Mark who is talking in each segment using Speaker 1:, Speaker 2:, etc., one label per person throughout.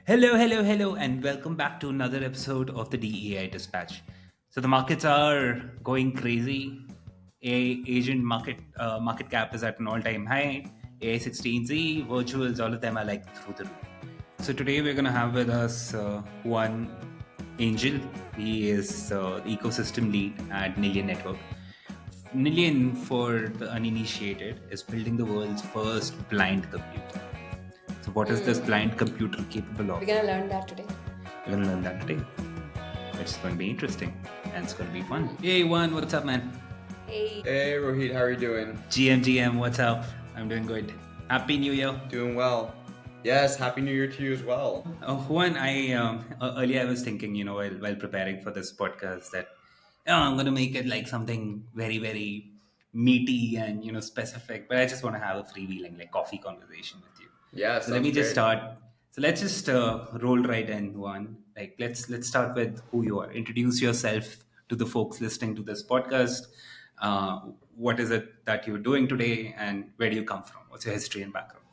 Speaker 1: Hello, hello, hello, and welcome back to another episode of the DEI Dispatch. So the markets are going crazy. Asian market cap is at an all-time high. AI16Z, virtuals, all of them are like through the roof. So today we're gonna have with us Juan Angel. He is the ecosystem lead at Nillion Network. Nillion, for the uninitiated, is building the world's first blind computer. So, what is this
Speaker 2: Hmm.
Speaker 1: blind computer capable
Speaker 2: We're
Speaker 1: of?
Speaker 2: gonna learn that today.
Speaker 1: We're gonna learn that today. It's going to be interesting and it's going to be fun.
Speaker 2: Hmm.
Speaker 1: Hey, Juan, what's up, man?
Speaker 2: Hey.
Speaker 3: Hey Rohit, how are you doing?
Speaker 1: GM, what's up? I'm doing good. Happy New Year.
Speaker 3: Doing well. Yes, Happy New Year to you as well.
Speaker 1: Juan, earlier I was thinking, while preparing for this podcast, that I'm going to make it like something very, very meaty and specific. But I just want to have a freewheeling, like coffee conversation with you.
Speaker 3: Yeah,
Speaker 1: So let
Speaker 3: sounds
Speaker 1: me just
Speaker 3: great.
Speaker 1: start. So let's just roll right in, Juan. Like let's start with who you are. Introduce yourself to the folks listening to this podcast. What is it that you're doing today, and where do you come from? What's your history and background?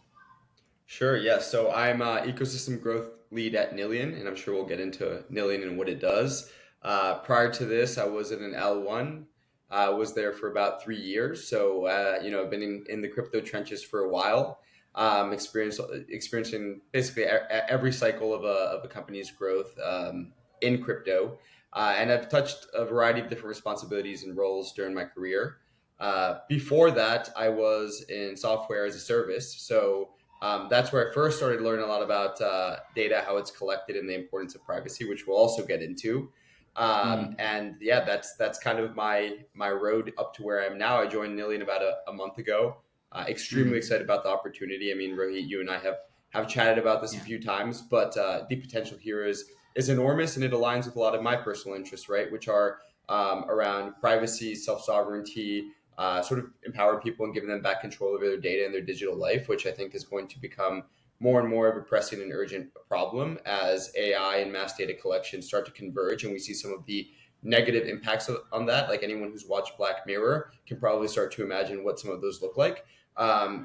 Speaker 3: Sure, yes. So I'm ecosystem growth lead at Nillion, and I'm sure we'll get into Nillion and what it does. Prior to this, I was in an L1. I was there for about 3 years. So, I've been in the crypto trenches for a while, experiencing basically every cycle of a company's growth in crypto. And I've touched a variety of different responsibilities and roles during my career. Before that, I was in software as a service. So, that's where I first started learning a lot about data, how it's collected, and the importance of privacy, which we'll also get into. And yeah, that's kind of my road up to where I am now. I joined Nillion about a month ago. Extremely excited about the opportunity. I mean, Rohit, you and I have chatted about this a
Speaker 1: Yeah.
Speaker 3: few times, but the potential here is enormous, and it aligns with a lot of my personal interests, right? Which are around privacy, self sovereignty, sort of empower people and giving them back control over their data and their digital life, which I think is going to become more and more of a pressing and urgent problem as AI and mass data collection start to converge, and we see some of the negative impacts on that. Like anyone who's watched Black Mirror can probably start to imagine what some of those look like.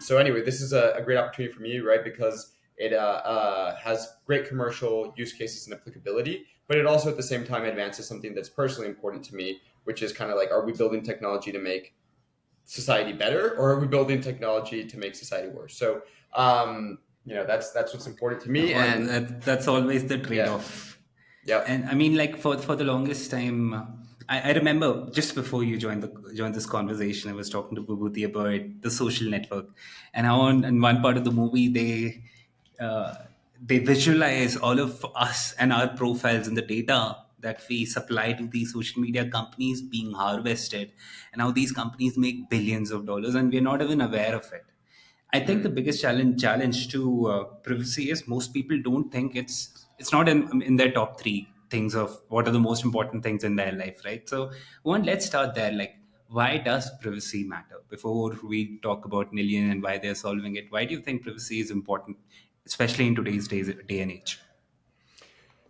Speaker 3: So anyway, this is a great opportunity for me, right? Because it has great commercial use cases and applicability, but it also at the same time advances something that's personally important to me, which is kind of like, are we building technology to make society better, or are we building technology to make society worse? So, that's what's important to me.
Speaker 1: Well,
Speaker 3: And
Speaker 1: that's always the
Speaker 3: yeah,
Speaker 1: trade-off.
Speaker 3: yep.
Speaker 1: And I mean, like for the longest time, I remember just before you joined this conversation, I was talking to Bubhuti about the social network, and how in one part of the movie uh, they visualize all of us and our profiles and the data that we supply to these social media companies being harvested, and how these companies make billions of dollars, and we're not even aware of it. I think the
Speaker 3: Mm.
Speaker 1: biggest challenge to privacy is most people don't think it's not in their top three things of what are the most important things in their life, right? So one, let's start there. Like, why does privacy matter? Before we talk about Nillion and why they're solving it, why do you think privacy is important, especially in today's day and age?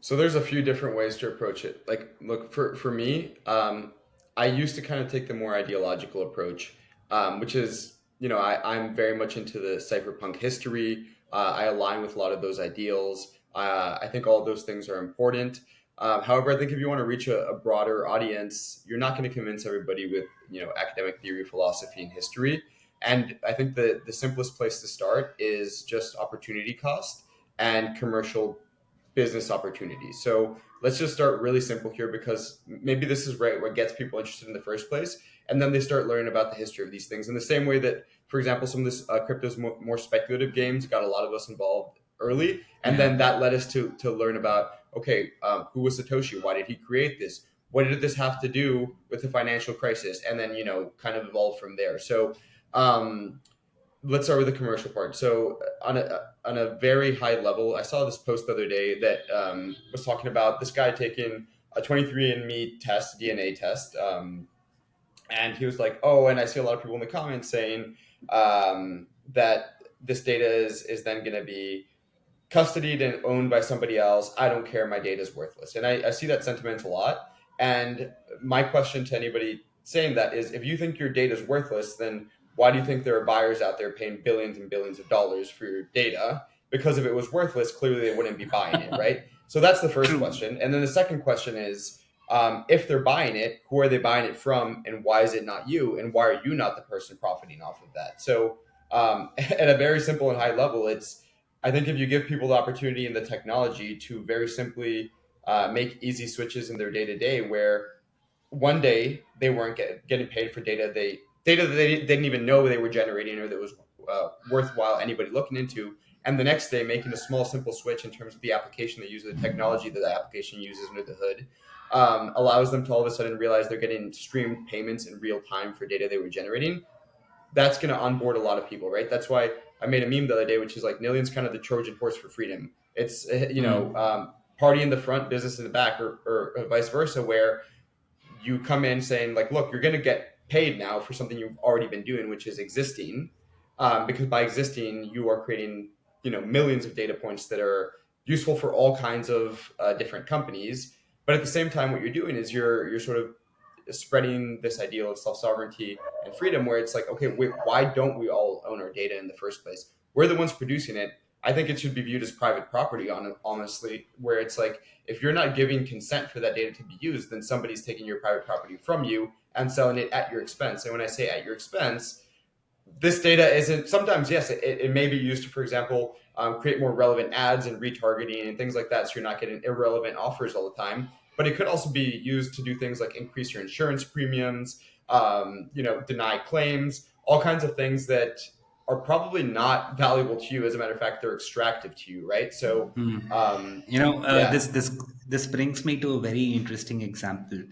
Speaker 3: So there's a few different ways to approach it. Like, look, for me, I used to kind of take the more ideological approach, which is, I'm very much into the cypherpunk history. I align with a lot of those ideals. I think all of those things are important. However, I think if you want to reach a broader audience, you're not going to convince everybody with, academic theory, philosophy, and history. And I think the simplest place to start is just opportunity cost and commercial business opportunities. So let's just start really simple here, because maybe this is right what gets people interested in the first place. And then they start learning about the history of these things in the same way that, for example, some of this crypto's more speculative games got a lot of us involved early. And
Speaker 1: Yeah.
Speaker 3: then that led us to learn about, okay, who was Satoshi? Why did he create this? What did this have to do with the financial crisis? And then, kind of evolve from there. So, um, let's start with the commercial part. So on a very high level, I saw this post the other day that was talking about this guy taking a 23andMe test, DNA test, and he was like, "Oh," and I see a lot of people in the comments saying that this data is then going to be custodied and owned by somebody else. I don't care. My data is worthless, and I see that sentiment a lot. And my question to anybody saying that is, if you think your data is worthless, then why do you think there are buyers out there paying billions and billions of dollars for your data? because if it was worthless, clearly they wouldn't be buying it, right? So that's the first
Speaker 1: True.
Speaker 3: question. And then the second question is, if they're buying it, who are they buying it from, and why is it not you, and why are you not the person profiting off of that? So at a very simple and high level, it's, I think if you give people the opportunity and the technology to very simply make easy switches in their day to day, where one day they weren't getting paid for data that they didn't even know they were generating or that was worthwhile anybody looking into, and the next day making a small simple switch in terms of the application they use or the technology that the application uses under the hood, allows them to all of a sudden realize they're getting streamed payments in real time for data they were generating. That's going to onboard a lot of people, right? That's why I made a meme the other day, which is like Nillion's kind of the Trojan horse for freedom. It's party in the front, business in the back, or vice versa, where you come in saying like, look, you're going to get paid now for something you've already been doing, which is existing, because by existing you are creating millions of data points that are useful for all kinds of different companies. But at the same time, what you're doing is you're sort of spreading this ideal of self-sovereignty and freedom, where it's like, okay, why don't we all own our data in the first place? We're the ones producing it. I think it should be viewed as private property, honestly, where it's like, if you're not giving consent for that data to be used, then somebody's taking your private property from you and selling it at your expense. And when I say at your expense, this data isn't, sometimes, yes, it may be used to, for example, create more relevant ads and retargeting and things like that, so you're not getting irrelevant offers all the time. But it could also be used to do things like increase your insurance premiums, deny claims, all kinds of things that are probably not valuable to you. As a matter of fact, they're extractive to you, right? So, yeah.
Speaker 1: This brings me to a very interesting example.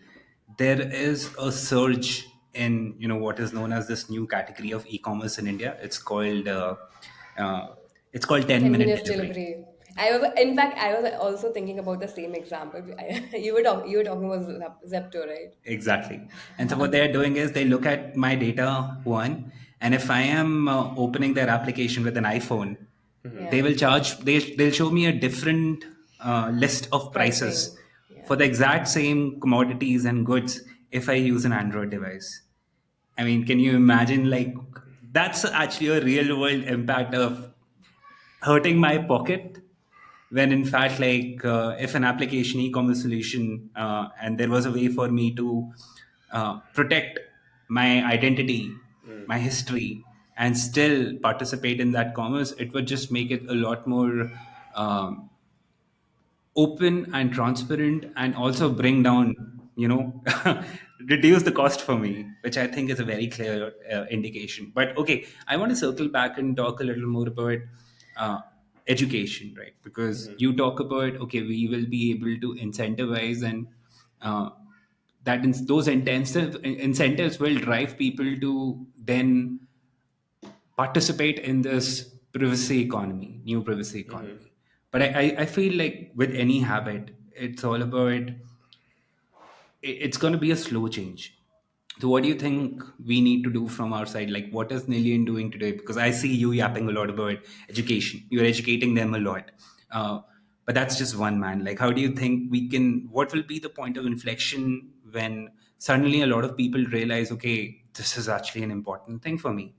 Speaker 1: There is a surge in what is known as this new category of e-commerce in India. Uh, it's called 10-minute
Speaker 2: 10 minutes
Speaker 1: delivery.
Speaker 2: delivery. In fact, I was also thinking about the same example. You were talking about Zepto, right?
Speaker 1: Exactly. And so what they're doing is they look at my data, one, and if I am opening their application with an iPhone,
Speaker 3: Mhm.
Speaker 1: they
Speaker 2: Yeah,
Speaker 1: will charge, they'll show me a different list of prices
Speaker 2: pricing.
Speaker 1: for
Speaker 2: Yeah.
Speaker 1: the exact same commodities and goods if I use an Android device. I mean, can you imagine? Like, that's actually a real world impact of hurting my pocket, when in fact, like, if an application e-commerce solution, and there was a way for me to protect my identity,
Speaker 3: Mm.
Speaker 1: my history, and still participate in that commerce, it would just make it a lot more um, open and transparent, and also bring down, reduce the cost for me, which I think is a very clear indication. But okay, I want to circle back and talk a little more about uh, education, right? Because
Speaker 3: Mhm.
Speaker 1: you talk about, okay, we will be able to incentivize, and uh, those incentives will drive people to then participate in this new privacy
Speaker 3: Mhm.
Speaker 1: economy. But I feel like with any habit, it's all about, it's going to be a slow change. So what do you think we need to do from our side? Like, what is Nillion doing today? Because I see you yapping a lot about education. You're educating them a lot. But that's just one man. Like, how do you think what will be the point of inflection when suddenly a lot of people realize, okay, this is actually an important thing for me?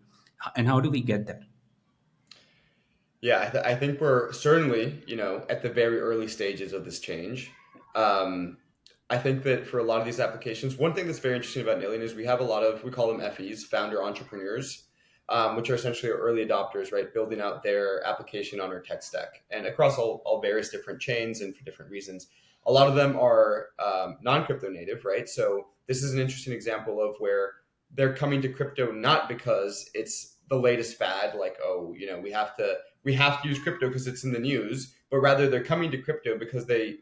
Speaker 1: And how do we get there?
Speaker 3: Yeah, I think we're certainly, at the very early stages of this change. Um, I think that for a lot of these applications, one thing that's very interesting about Nillion is we have a lot of, we call them FEs, founder entrepreneurs, which are essentially our early adopters, right? Building out their application on our tech stack and across all various different chains and for different reasons. A lot of them are non-crypto native, right? So this is an interesting example of where they're coming to crypto not because it's the latest fad, like, oh, we have to use crypto because it's in the news, but rather they're coming to crypto because they've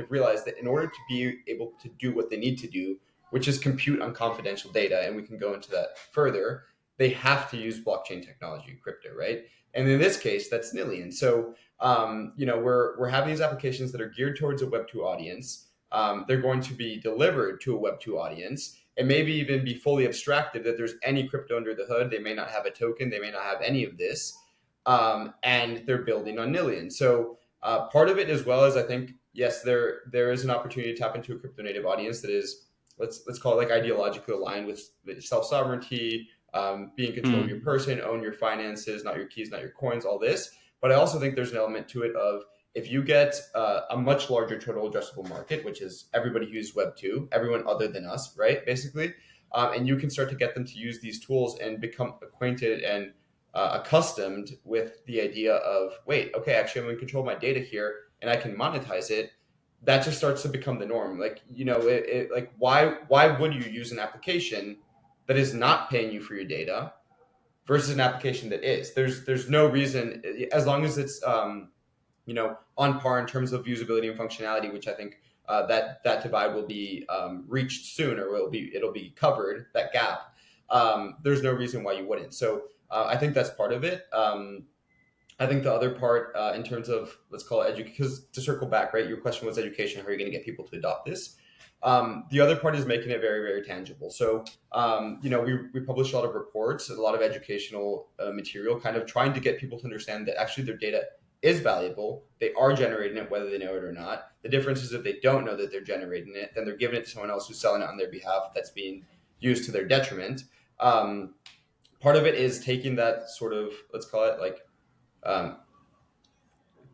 Speaker 3: realized that in order to be able to do what they need to do, which is compute on confidential data, and we can go into that further, they have to use blockchain technology, crypto, right? And in this case, that's Nillion. So we're having these applications that are geared towards a Web2 audience. They're going to be delivered to a Web2 audience, and maybe even be fully abstracted that there's any crypto under the hood. They may not have a token. They may not have any of this, and they're building on Nillion. So part of it, as well as, I think, yes, there is an opportunity to tap into a crypto native audience that is, let's call it, like, ideologically aligned with self sovereignty, be in control of your
Speaker 1: Hmm.
Speaker 3: person, own your finances, not your keys, not your coins, all this. But I also think there's an element to it of if you get a much larger total addressable market, which is everybody who uses Web 2, everyone other than us, right, basically, and you can start to get them to use these tools and become acquainted and accustomed with the idea of, wait, okay, actually I'm in control of my data here and I can monetize it. That just starts to become the norm. Like, like why would you use an application that is not paying you for your data versus an application that is? There's no reason, as long as it's on par in terms of usability and functionality, which I think that divide will be reached soon, or it'll be covered, that gap. There's no reason why you wouldn't. So I think that's part of it. I think the other part, in terms of, let's call it education, because to circle back, right, your question was education. How are you going to get people to adopt this? The other part is making it very, very tangible. So, we publish a lot of reports, a lot of educational material, kind of trying to get people to understand that actually their data is valuable. They are generating it, whether they know it or not. The difference is if they don't know that they're generating it, then they're giving it to someone else who's selling it on their behalf. That's being used to their detriment. Part of it is taking that sort of, let's call it like,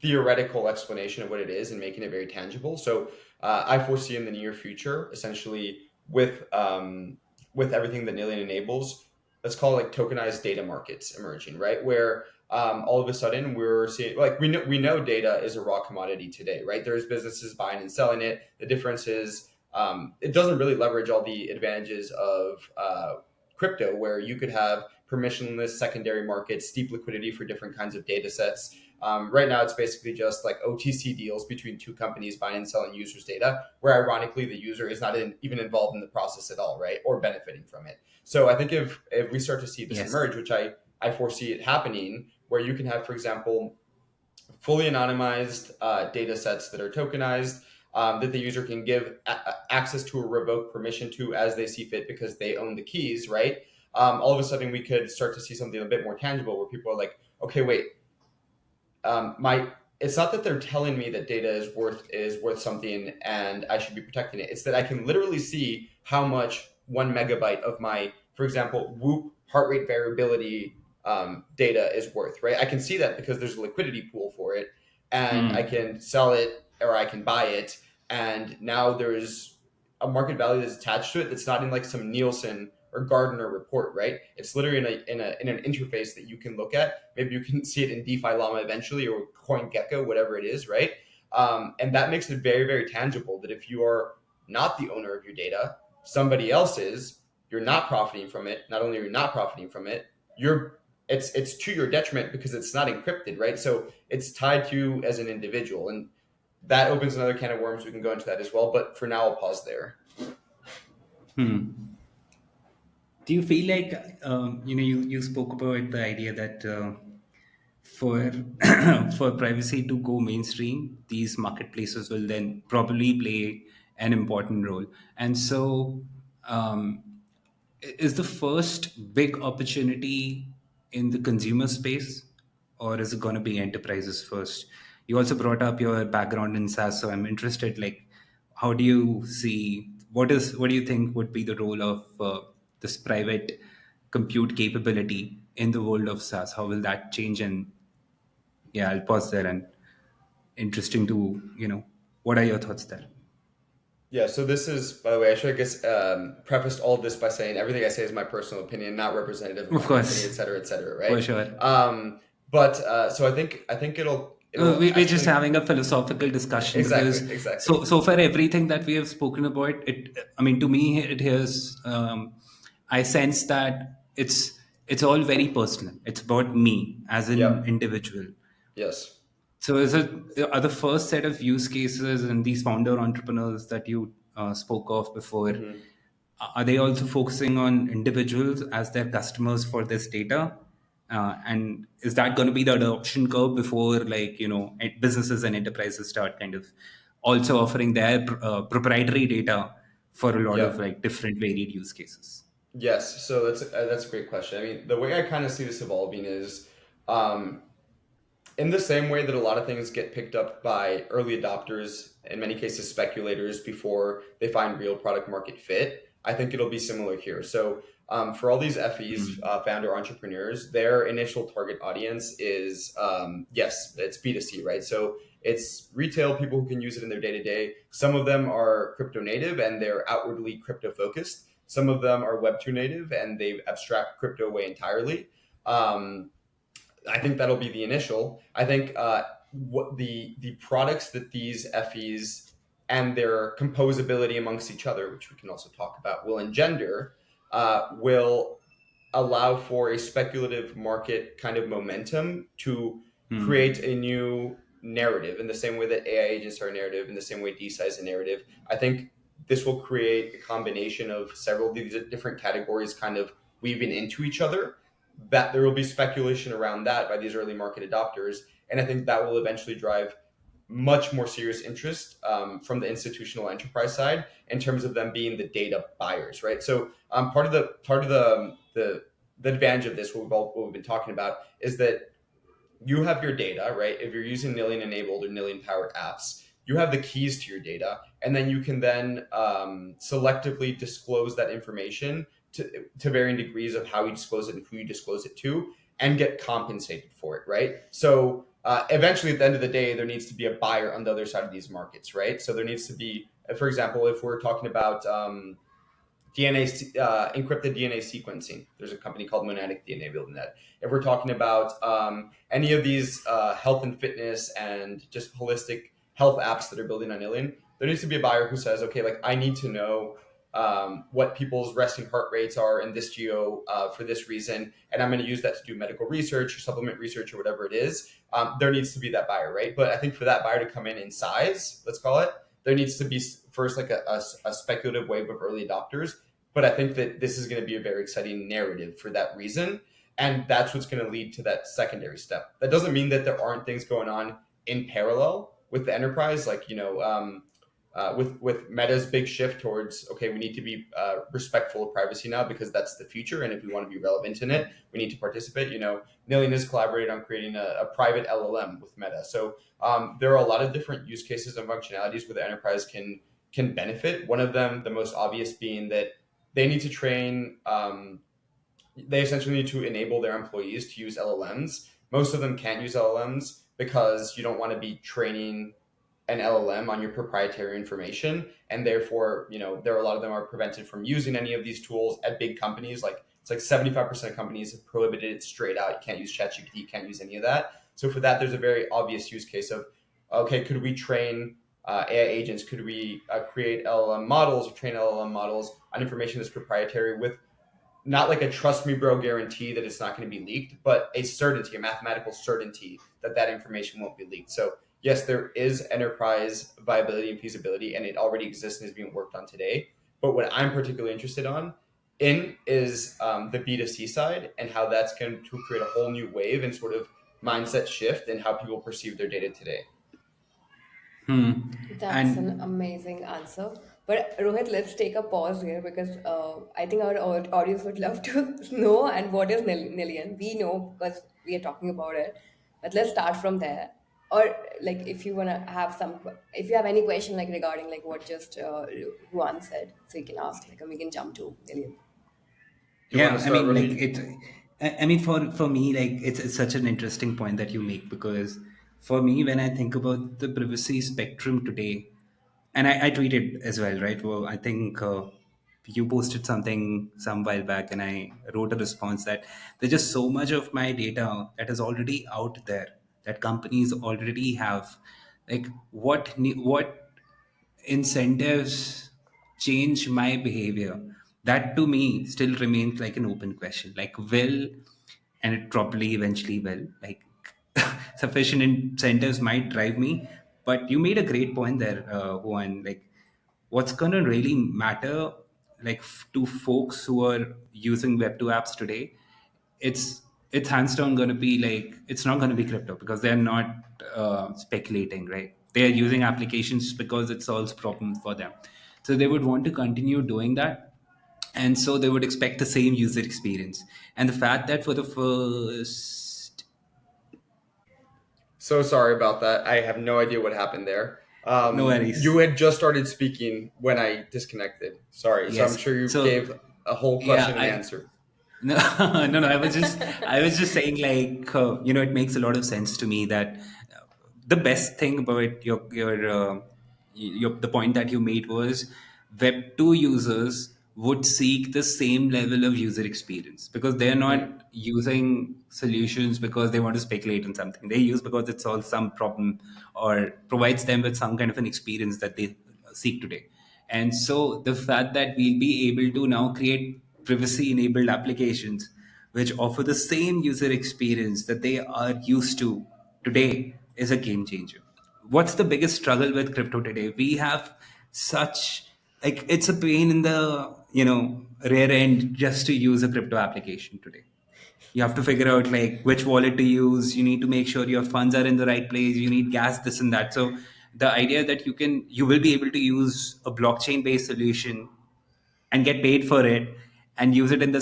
Speaker 3: theoretical explanation of what it is and making it very tangible. So I foresee in the near future, essentially with everything that Nillion enables, let's call it like tokenized data markets emerging, right? Where all of a sudden we're seeing, like, we know data is a raw commodity today, right? There's businesses buying and selling it. The difference is it doesn't really leverage all the advantages of crypto, where you could have permissionless secondary markets, steep liquidity for different kinds of data sets. Right now, it's basically just like OTC deals between two companies buying and selling users' data, where ironically the user is not even involved in the process at all, right, or benefiting from it. So I think if we start to see this
Speaker 1: Yes.
Speaker 3: emerge, which I foresee it happening, where you can have, for example, fully anonymized data sets that are tokenized, that the user can give access to or revoke permission to as they see fit because they own the keys, right? All of a sudden we could start to see something a bit more tangible, where people are like, okay, wait, it's not that they're telling me that data is worth something and I should be protecting it. It's that I can literally see how much 1 megabyte of my, for example, Whoop heart rate variability data is worth, right? I can see that because there's a liquidity pool for it, and I can sell it or I can buy it, and now there's a market value that's attached to it that's not in like some Nielsen or Gardner report, right? It's literally in an interface that you can look at. Maybe you can see it in DeFi Llama eventually, or CoinGecko, whatever it is, right? And that makes it very, very tangible that if you are not the owner of your data, somebody else is, you're not profiting from it. Not only are you not profiting from it, it's to your detriment because it's not encrypted, right? So it's tied to you as an individual, and that opens another can of worms. We can go into that as well, but for now, I'll pause there.
Speaker 1: Do you feel like you spoke about the idea that for for privacy to go mainstream, these marketplaces will then probably play an important role, and so um, is the first big opportunity in the consumer space, or is it going to be enterprises first? You also brought up your background in SaaS, so I'm interested. Like, how do you see what do you think would be the role of this private compute capability in the world of SaaS? How will that change? And yeah, I'll pause there. And interesting to what are your thoughts there?
Speaker 3: Yeah, so this is, by the way, I should, I guess, prefaced all of this by saying everything I say is my personal opinion, not representative of
Speaker 1: Of
Speaker 3: my company,
Speaker 1: course,
Speaker 3: et cetera,
Speaker 1: for
Speaker 3: right?
Speaker 1: sure.
Speaker 3: But so I think it'll
Speaker 1: We're just
Speaker 3: actually,
Speaker 1: having a philosophical discussion because
Speaker 3: exactly.
Speaker 1: so far everything that we have spoken about, it, I mean, to me it is, I sense that it's all very personal. It's about me as an
Speaker 3: Yep.
Speaker 1: individual.
Speaker 3: Yes.
Speaker 1: So is it, are the first set of use cases and these founder entrepreneurs that you spoke of before,
Speaker 3: Hmm.
Speaker 1: are they also focusing on individuals as their customers for this data? And is that going to be the adoption curve before, like, businesses and enterprises start kind of also offering their proprietary data for a lot of
Speaker 3: Yep.
Speaker 1: like different varied use cases?
Speaker 3: Yes. So that's a great question. I mean, the way I kind of see this evolving is, um, in the same way that a lot of things get picked up by early adopters, in many cases speculators, before they find real product market fit, I think it'll be similar here. So for all these FEs, founder entrepreneurs, their initial target audience is yes, it's B2C, right? So it's retail people who can use it in their day to day. Some of them are crypto native and they're outwardly crypto focused. Some of them are Web2 native and they abstract crypto away entirely. Um, I think that'll be the initial. I think what the products that these FEs and their composability amongst each other, which we can also talk about, will engender, will allow for a speculative market kind of momentum to create a new narrative in the same way that AI agents are a narrative, in the same way DeSci is a narrative. I think this will create a combination of several of these different categories kind of weaving into each other, that there will be speculation around that by these early market adopters. And I think that will eventually drive much more serious interest from the institutional enterprise side in terms of them being the data buyers, right? So part of the advantage of this, what we've been talking about, is that you have your data, right? If you're using Nillion enabled or Nillion powered apps, you have the keys to your data, and then you can then selectively disclose that information to varying degrees of how you disclose it and who you disclose it to, and get compensated for it, right? So eventually, at the end of the day, there needs to be a buyer on the other side of these markets, right? So there needs to be, for example, if we're talking about DNA, encrypted DNA sequencing. There's a company called Monetic DNA building that. If we're talking about any of these health and fitness and just holistic health apps that are building on Nillion, there needs to be a buyer who says, okay, like I need to know what people's resting heart rates are in this geo for this reason, and I'm going to use that to do medical research or supplement research or whatever it is. There needs to be that buyer, right? But I think for that buyer to come in size, let's call it, there needs to be first like a speculative wave of early adopters. But I think that this is going to be a very exciting narrative for that reason. And that's what's going to lead to that secondary step. That doesn't mean that there aren't things going on in parallel with the enterprise, like, with Meta's big shift towards, okay, we need to be respectful of privacy now because that's the future. And if we want to be relevant in it, we need to participate. Nillion has collaborated on creating a private LLM with Meta. So there are a lot of different use cases and functionalities where the enterprise can benefit. One of them, the most obvious, being that they need to train, they essentially need to enable their employees to use LLMs. Most of them can't use LLMs because you don't want to be training an LLM on your proprietary information. And therefore, there are a lot of them are prevented from using any of these tools at big companies. Like it's like 75% of companies have prohibited it straight out. You can't use ChatGPT, you can't use any of that. So for that, there's a very obvious use case of, okay, could we train AI agents? Could we create LLM models or train LLM models on information that's proprietary with not like a trust me bro guarantee that it's not going to be leaked, but a certainty, a mathematical certainty that that information won't be leaked. So yes, there is enterprise viability and feasibility, and it already exists and is being worked on today. But what I'm particularly interested in is the B2C side and how that's going to create a whole new wave and sort of mindset shift in how people perceive their data today.
Speaker 2: That's an
Speaker 1: And
Speaker 2: amazing answer. But Rohit, let's take a pause here because I think our audience would love to know and what is Nillion. We know because we are talking about it, but let's start from there. Or like if you wanna have if you have any question like regarding like what just Juan said, so you can ask like and we can jump to Nillion.
Speaker 3: Do you want
Speaker 1: yeah,
Speaker 3: to
Speaker 1: I
Speaker 3: start,
Speaker 1: mean, like
Speaker 3: Rohit?
Speaker 1: I mean, for me, like it's such an interesting point that you make because for me, when I think about the privacy spectrum today, and I tweeted as well, right? Well, I think you posted something some while back, and I wrote a response that there's just so much of my data that is already out there that companies already have. Like, what incentives change my behavior? That to me still remains like an open question. Like, will, and it probably eventually will, like, sufficient incentives might drive me. But you made a great point there, Juan. Like, what's going to really matter, like, to folks who are using Web2 apps today, it's it's hands down going to be like it's not going to be crypto because they're not speculating, right? They're using applications because it solves problems for them, so they would want to continue doing that, and so they would expect the same user experience. And the fact that for the first
Speaker 3: So sorry about that. I have no idea what happened there.
Speaker 1: No
Speaker 3: You
Speaker 1: worries.
Speaker 3: had just started speaking when I disconnected. Sorry. So I'm
Speaker 1: Yes.
Speaker 3: sure you
Speaker 1: So
Speaker 3: gave a whole
Speaker 1: yeah,
Speaker 3: question and answer.
Speaker 1: no, no, no. I was just saying, like, it makes a lot of sense to me that the best thing about the point that you made was Web 2 users would seek the same level of user experience because they're
Speaker 3: Mm.
Speaker 1: not using solutions because they want to speculate on something. They use because it solves some problem or provides them with some kind of an experience that they seek today. And so the fact that we'll be able to now create privacy enabled applications which offer the same user experience that they are used to today is a game changer. What's the biggest struggle with crypto today? We have such, like, it's a pain in the rear end just to use a crypto application today. You have to figure out like which wallet to use. You need to make sure your funds are in the right place. You need gas, this and that. So the idea that you will be able to use a blockchain based solution and get paid for it and use it in the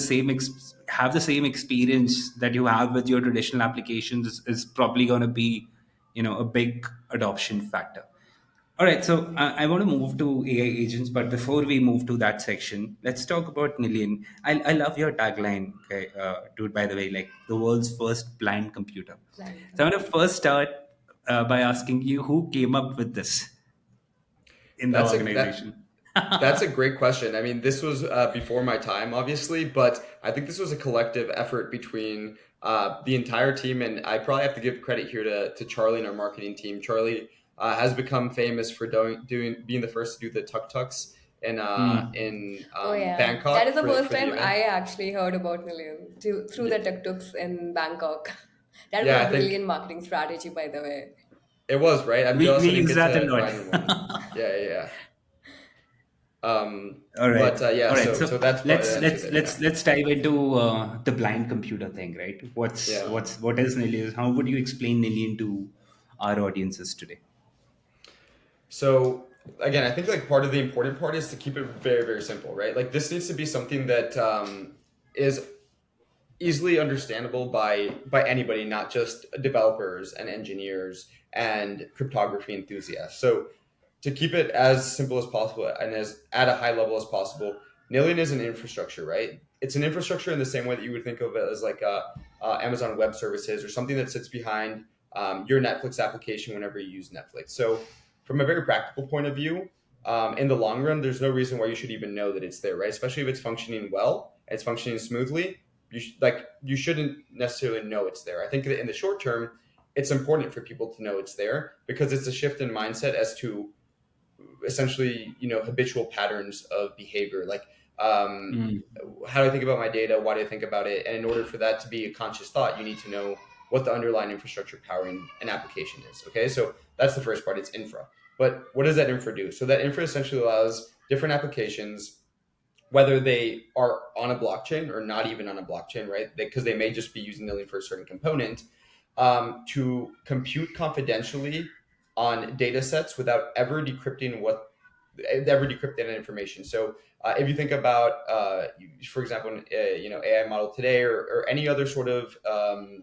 Speaker 1: have the same experience that you have with your traditional applications is probably going to be a big adoption factor. All right, so I want to move to AI agents, but before we move to that section, let's talk about Nillion. I love your tagline, okay, dude, by the way, like the world's first blind computer.
Speaker 2: Blind
Speaker 1: So I want to
Speaker 2: computer.
Speaker 1: first start by asking you who came up with this in the
Speaker 3: That's a that
Speaker 1: organization.
Speaker 3: That's a great question. I mean, this was before my time, obviously, but I think this was a collective effort between the entire team, and I probably have to give credit here to Charlie and our marketing team. Charlie has become famous for being the first to do the TukTuks
Speaker 1: Hmm.
Speaker 3: in
Speaker 2: Oh yeah, that
Speaker 3: Bangkok
Speaker 2: is the first
Speaker 3: for the
Speaker 2: time
Speaker 3: event.
Speaker 2: I actually heard about Nillion through the
Speaker 3: Y-
Speaker 2: TukTuks in Bangkok. That
Speaker 3: Yeah,
Speaker 2: was a
Speaker 3: I think
Speaker 2: brilliant marketing strategy, by the way.
Speaker 3: it was right. I'm
Speaker 1: We
Speaker 3: jealous I didn't
Speaker 1: use
Speaker 3: get
Speaker 1: that a
Speaker 3: to
Speaker 1: lot.
Speaker 3: ride in one. Yeah, yeah, yeah.
Speaker 1: All right,
Speaker 3: But yeah,
Speaker 1: all right.
Speaker 3: so
Speaker 1: So
Speaker 3: that's part of the answer there. Yeah,
Speaker 1: let's dive into the blind computer thing, right?
Speaker 3: yeah.
Speaker 1: What is Nillion? How would you explain Nillion to our audiences today?
Speaker 3: So again, I think like part of the important part is to keep it very, very simple, right? Like this needs to be something that is easily understandable by anybody, not just developers and engineers and cryptography enthusiasts. So to keep it as simple as possible and as at a high level as possible, Nillion is an infrastructure, right? It's an infrastructure in the same way that you would think of it as like Amazon Web Services or something that sits behind your Netflix application whenever you use Netflix. So, from a very practical point of view, in the long run, there's no reason why you should even know that it's there, right? Especially if it's functioning well, it's functioning smoothly. You shouldn't necessarily know it's there. I think that in the short term, it's important for people to know it's there because it's a shift in mindset as to essentially habitual patterns of behavior like um,
Speaker 1: Mm.
Speaker 3: how do I think about my data, why do I think about it, and in order for that to be a conscious thought you need to know what the underlying infrastructure powering an application is. Okay, so that's the first part, it's infra. But what does that infra do? So that infra essentially allows different applications, whether they are on a blockchain or not even on a blockchain, right? Because they may just be using Nillion for a certain component, to compute confidentially on data sets without ever decrypting that information. So if you think about, for example, AI model today or any other sort of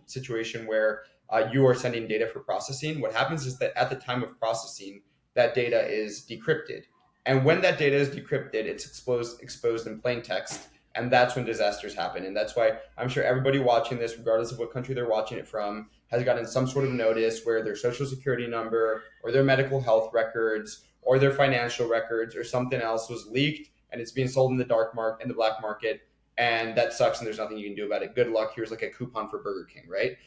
Speaker 3: situation where you are sending data for processing, what happens is that at the time of processing, that data is decrypted. And when that data is decrypted, it's exposed in plain text. And that's when disasters happen. And that's why I'm sure everybody watching this, regardless of what country they're watching it from, has gotten some sort of notice where their social security number or their medical health records or their financial records or something else was leaked and it's being sold in the black market, and that sucks and there's nothing you can do about it. Good luck. Here's like a coupon for Burger King, right?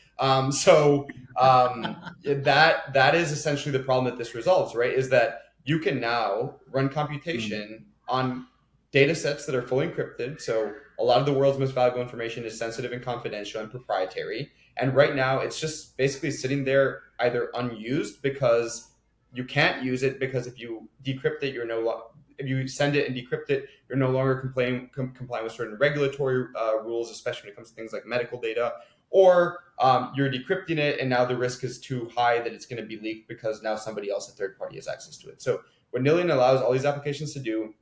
Speaker 3: That is essentially the problem that this resolves, right? Is that you can now run
Speaker 1: Mm.
Speaker 3: computation on data sets that are fully encrypted. So a lot of the world's most valuable information is sensitive and confidential and proprietary. And right now, it's just basically sitting there either unused because you can't use it because if you decrypt it, if you send it and decrypt it, you're no longer complying with certain regulatory rules, especially when it comes to things like medical data. Or you're decrypting it, and now the risk is too high that it's going to be leaked because now somebody else, a third party, has access to it. So what Nillion allows all these applications to do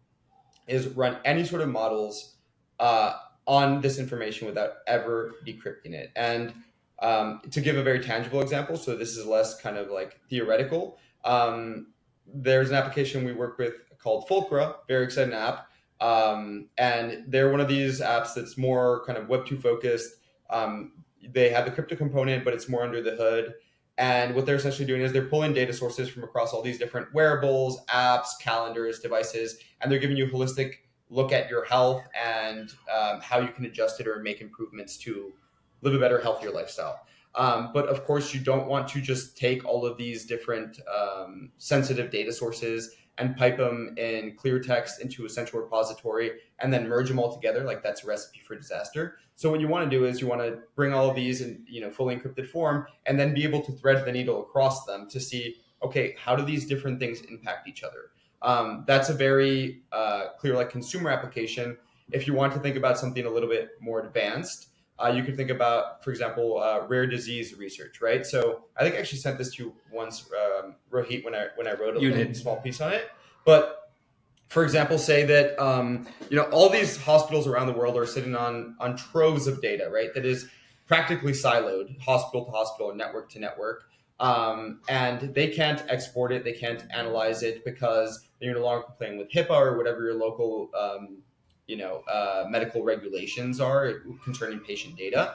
Speaker 3: is run any sort of models uh, on this information without ever decrypting it. And to give a very tangible example, so this is less kind of like theoretical. there's an application we work with called Fulcra, very exciting app. And they're one of these apps that's more kind of Web2 focused. They have the crypto component, but it's more under the hood. And what they're essentially doing is they're pulling data sources from across all these different wearables, apps, calendars, devices, and they're giving you a holistic look at your health and how you can adjust it or make improvements to live a better, healthier lifestyle. But of course, you don't want to just take all of these different sensitive data sources and pipe them in clear text into a central repository and then merge them all together. Like that's a recipe for disaster. So what you want to do is you want to bring all of these in, fully encrypted form, and then be able to thread the needle across them to see, okay, how do these different things impact each other? That's a very clear, like, consumer application. If you want to think about something a little bit more advanced, you could think about, for example, rare disease research, right? So I think I actually sent this to you once, Rohit, when I wrote a small piece on it. But for example, say that all these hospitals around the world are sitting on troves of data, right? That is practically siloed, hospital to hospital, and network to network. And they can't export it, they can't analyze it because you're no longer complying with HIPAA or whatever your local medical regulations are concerning patient data,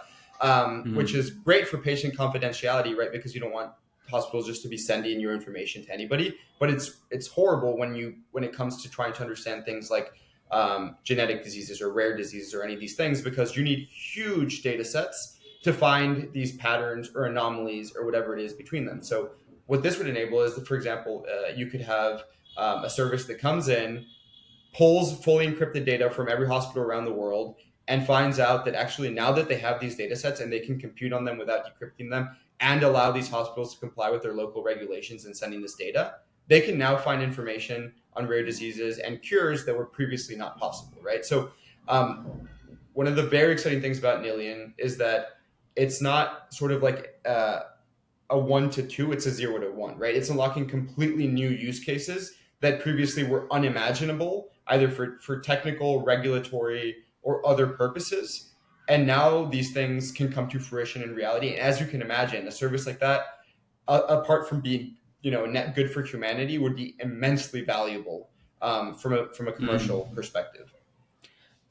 Speaker 3: which is great for patient confidentiality, right? Because you don't want hospitals just to be sending your information to anybody. But it's horrible when it comes to trying to understand things like genetic diseases or rare diseases or any of these things, because you need huge data sets to find these patterns or anomalies or whatever it is between them. So what this would enable is that, for example, you could have a service that comes in, pulls fully encrypted data from every hospital around the world, and finds out that actually now that they have these data sets and they can compute on them without decrypting them and allow these hospitals to comply with their local regulations and sending this data, they can now find information on rare diseases and cures that were previously not possible, right? So one of the very exciting things about Nillion is that it's not sort of like a 1 to 2, it's a 0 to 1, right? It's unlocking completely new use cases that previously were unimaginable, either for technical, regulatory, or other purposes. And now these things can come to fruition in reality. And as you can imagine, a service like that, apart from being net good for humanity, would be immensely valuable from a commercial perspective.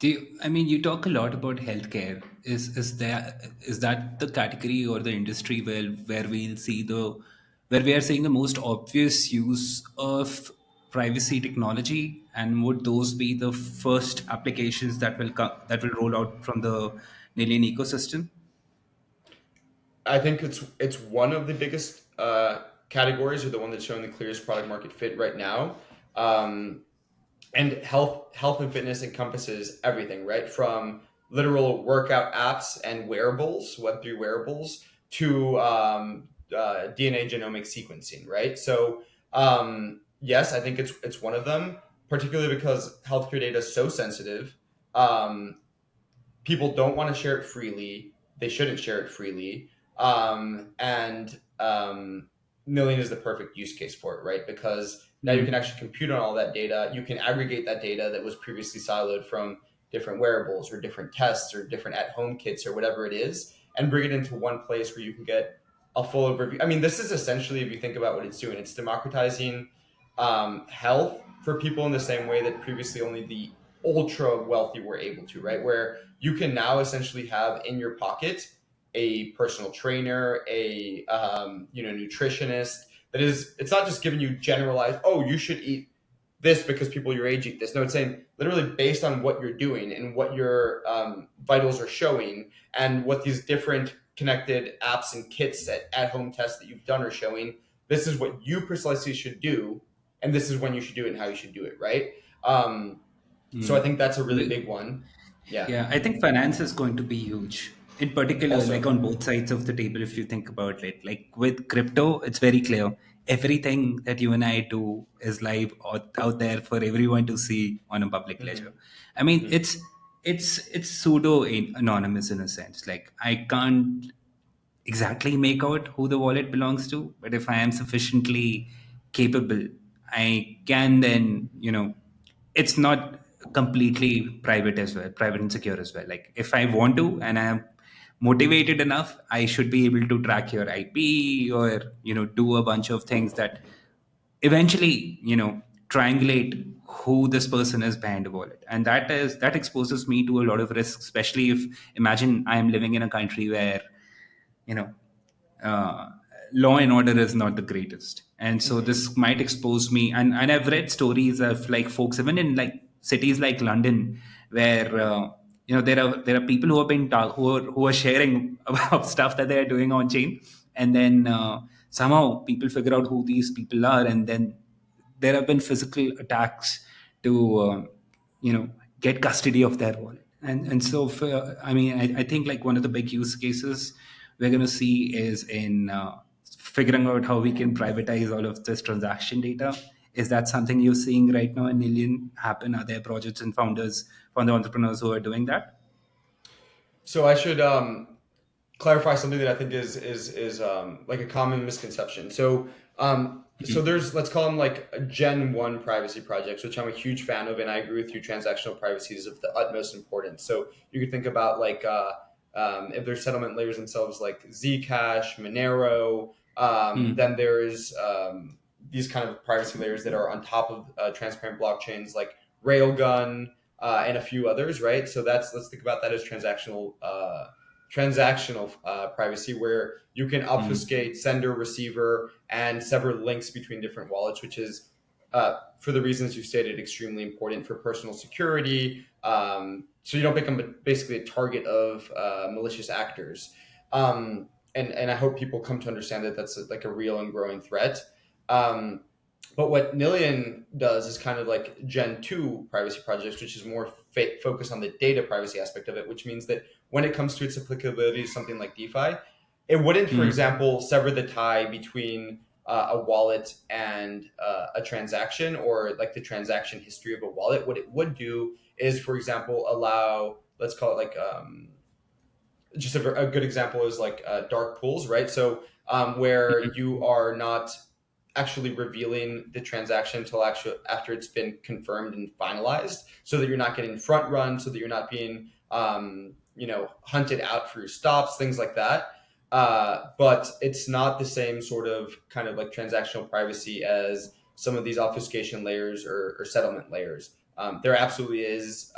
Speaker 1: You talk a lot about healthcare. Is that the category or the industry where we are seeing the most obvious use of privacy technology, and would those be the first applications that will roll out from the Nillion ecosystem?
Speaker 3: I think it's one of the biggest categories, or the one that's showing the clearest product market fit right now. And health and fitness encompasses everything, right? From literal workout apps and wearables, Web3 wearables, to DNA genomic sequencing, right? So yes, I think it's one of them, particularly because healthcare data is so sensitive. People don't want to share it freely. They shouldn't share it freely. And Nillion is the perfect use case for it, right? Because now you can actually compute on all that data. You can aggregate that data that was previously siloed from different wearables or different tests or different at-home kits or whatever it is, and bring it into one place where you can get a full overview. I mean, this is essentially, if you think about what it's doing, it's democratizing health for people in the same way that previously only the ultra wealthy were able to, right? Where you can now essentially have in your pocket a personal trainer, a nutritionist. That is, it's not just giving you generalized, oh, you should eat this because people your age eat this. No, it's saying literally based on what you're doing and what your vitals are showing, and what these different connected apps and kits at home tests that you've done are showing, this is what you precisely should do, and this is when you should do it and how you should do it, right? So I think that's a really big one. Yeah.
Speaker 1: Yeah, I think finance is going to be huge. In particular, like
Speaker 3: Also,
Speaker 1: on both sides of the table, if you think about it, like with crypto, it's very clear. Everything that you and I do is live out there for everyone to see on a public ledger. I mean,
Speaker 3: mhm.
Speaker 1: it's pseudo anonymous in a sense. Like I can't exactly make out who the wallet belongs to, but if I am sufficiently capable, I can then, it's not completely private as well, private and secure as well. Like if I want to and I am motivated enough, I should be able to track your IP or, do a bunch of things that eventually, triangulate who this person is behind the wallet, and that exposes me to a lot of risks, especially if, imagine, I am living in a country where, you know uh, law and order is not the greatest, and so this might expose me. And I've read stories of like folks even in like cities like London, where there are people who have been who are sharing about stuff that they are doing on chain, and then somehow people figure out who these people are, and then there have been physical attacks to you know get custody of their wallet. And so for, I mean, I think like one of the big use cases we're going to see is in figuring out how we can privatize all of this transaction data. Is that something you're seeing right now in Nillion happen? Are there projects and founder entrepreneurs who are doing that?
Speaker 3: So I should clarify something that I think is like a common misconception. So there's, let's call them like a Gen 1 privacy projects, which I'm a huge fan of, and I agree with you. Transactional privacy is of the utmost importance. So you could think about like if there's settlement layers themselves, like Zcash, Monero. Then there's these kind of privacy layers that are on top of transparent blockchains like Railgun and a few others, right? So let's think about that as transactional privacy, where you can obfuscate sender, receiver, and sever links between different wallets, which is, for the reasons you stated, extremely important for personal security. So you don't become basically a target of malicious actors. And I hope people come to understand that that's like a real and growing threat. But what Nillion does is kind of like Gen 2 privacy projects, which is more focused on the data privacy aspect of it, which means that when it comes to its applicability to something like DeFi, it wouldn't, for example, sever the tie between a wallet and a transaction, or like the transaction history of a wallet. What it would do is, for example, allow, let's call it like, just a good example is like dark pools, right? So where you are not actually revealing the transaction until actually after it's been confirmed and finalized, so that you're not getting front run, so that you're not being hunted out for your stops, things like that. But it's not the same sort of kind of like transactional privacy as some of these obfuscation layers or settlement layers. There absolutely is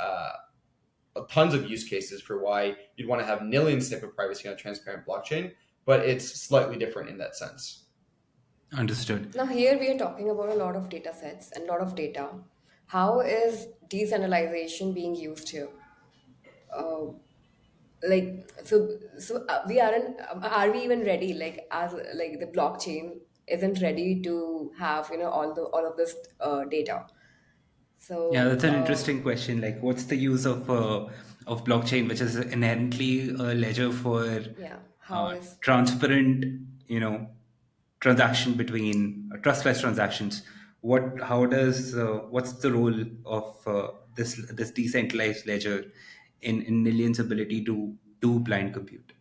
Speaker 3: tons of use cases for why you'd want to have Nillion's type of privacy on a transparent blockchain, but it's slightly different in that sense.
Speaker 1: Understood.
Speaker 2: Now, here we are talking about a lot of data sets and a lot of data. How is decentralization being used here? We aren't. Are we even ready? Like, as like the blockchain isn't ready to have all of this data.
Speaker 1: Yeah,
Speaker 2: So
Speaker 1: that's an interesting question. Like, what's the use of blockchain, which is inherently a ledger for
Speaker 2: yeah, how is
Speaker 1: transparent, transaction between trustless transactions? What's the role of this decentralized ledger in Nillion's ability to do blind compute?